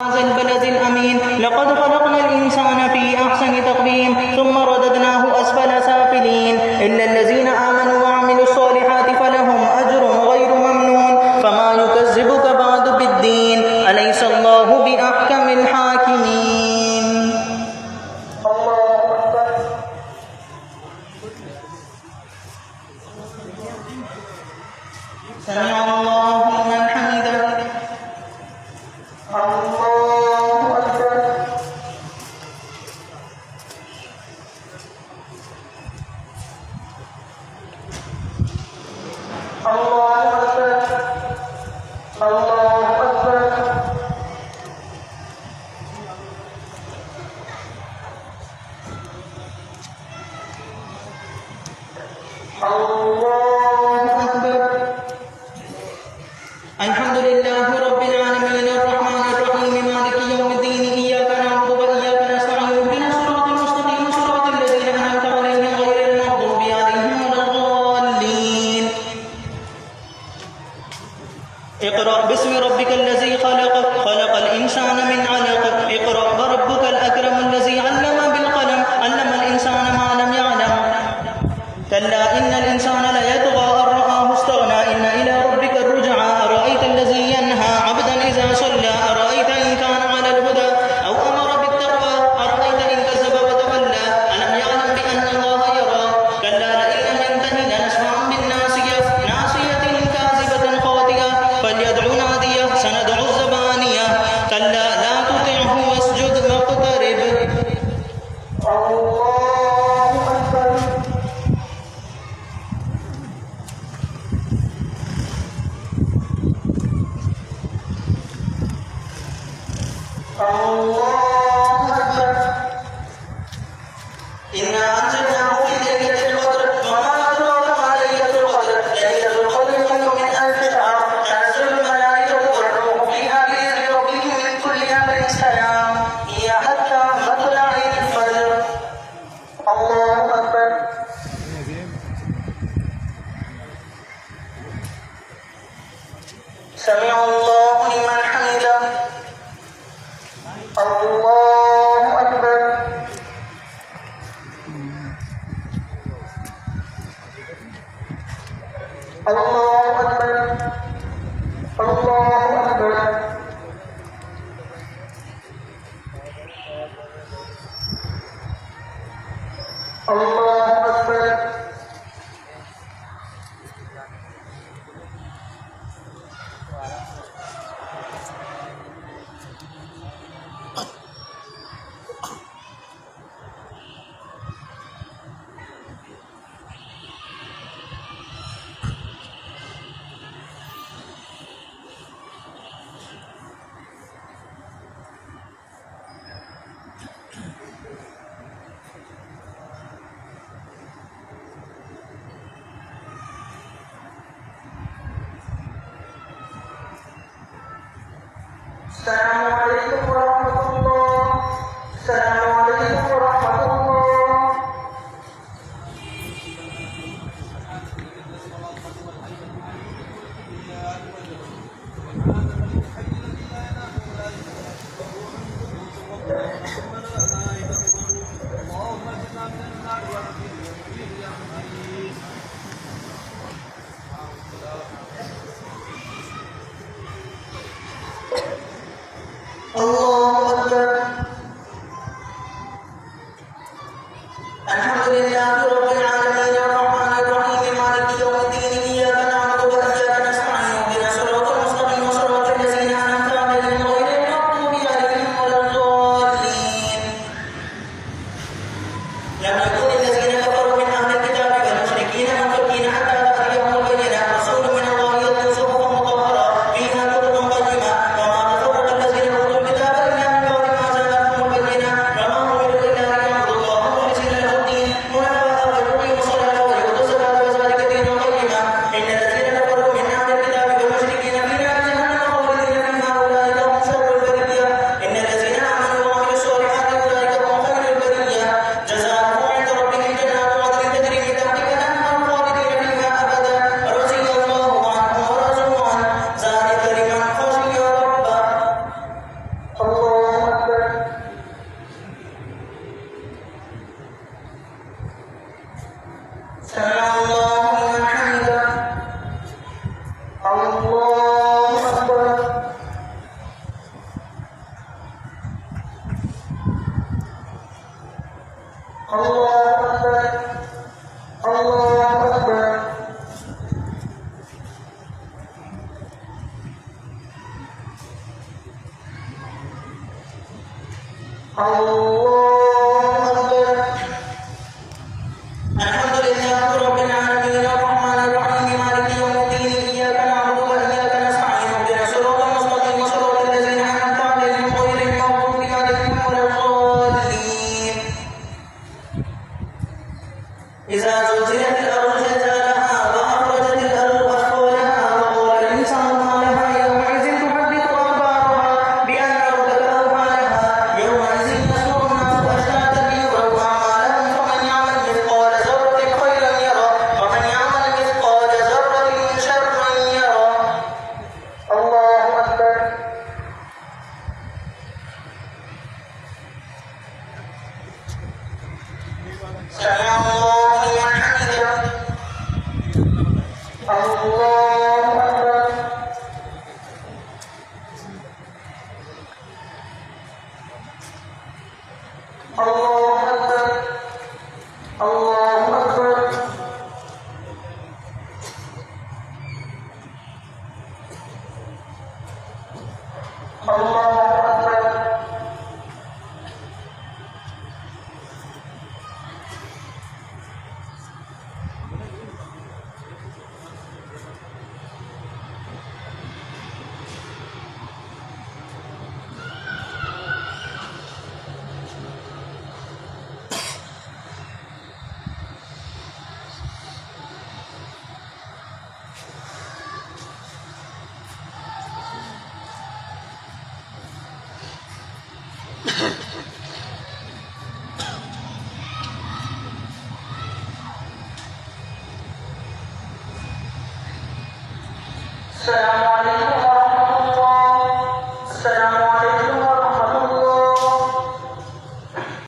هذا البلد الأمين لقد خلقنا الإنسان في أحسن تقويم ثم رددناه أسفل سافلين إلا الذين آمنوا وعملوا الصالحات فلهم أجر غير ممنون فما يكذبك بعد بالدين أليس الله بأحكم الحاكمين. سمع الله لمن حمده. الحمد لله رب العالمين الرحمن الرحيم مالك يوم الدين إياك نعبد وإياك نستعين اهدنا الصراط المستقيم صراط الذين أنعمت عليهم غير المغضوب عليهم ولا الضالين. اقرأ باسم ربك الذي خلق الإنسان من علق اقرأ وربك الأكرم الذي علم بالقلم علم الإنسان ما لم يعلم كلا إن الإنسان ليطغى أن رآه استغنى إن إلى ربك الرجعى أرأيت الذي ينهى عبدا إذا صلى أرأيت إن كان على الهدى أو أمر بالتقوى أرأيت إن كذب وتولى ألم يعلم بأن الله يرى كلا لئن لم ينته لنسفعا بالناصية ناصية كاذبة خاطئة فليدع ناديه سندع الزبانية كلا لا تطعه واسجد واقترب. إنا أنزلناه في ليلة القدر وما أدراك ما ليلة القدر ليلة القدر خير من ألف شهر تنزل الملائكة والروح فيها بإذن ربهم من كل أمر سلام هي حتى مطلع الفجر. الله أكبر. سمع الله لمن حمده. الله أكبر. الله أكبر. الله أكبر. الله أكبر. السلام عليكم ورحمة الله. السلام عليكم ورحمة الله. الله الحمد لله رب العالمين الرحمن الرحيم مالك يوم الدين إياك نعبد وإياك نستعين اهدنا الصراط المستقيم صراط الذين أنعمت عليهم غير المغضوب عليهم ولا الضالين إذا زلزلت الأرض زلزالها وأخرجت الأرض أثقالها وقال الإنسان ما لها يومئذ تحدث أخبارها بأن ربك أوحى لها يومئذ يصدر الناس أشتاتا ليروا أعمالهم فمن يعمل مثقال ذرة خيرا يره ومن يعمل مثقال ذرة شرا يره. الله أكبر. سمع الله لمن حمده. الله أكبر. الله أكبر. الله أكبر. الله أكبر. السلام عليكم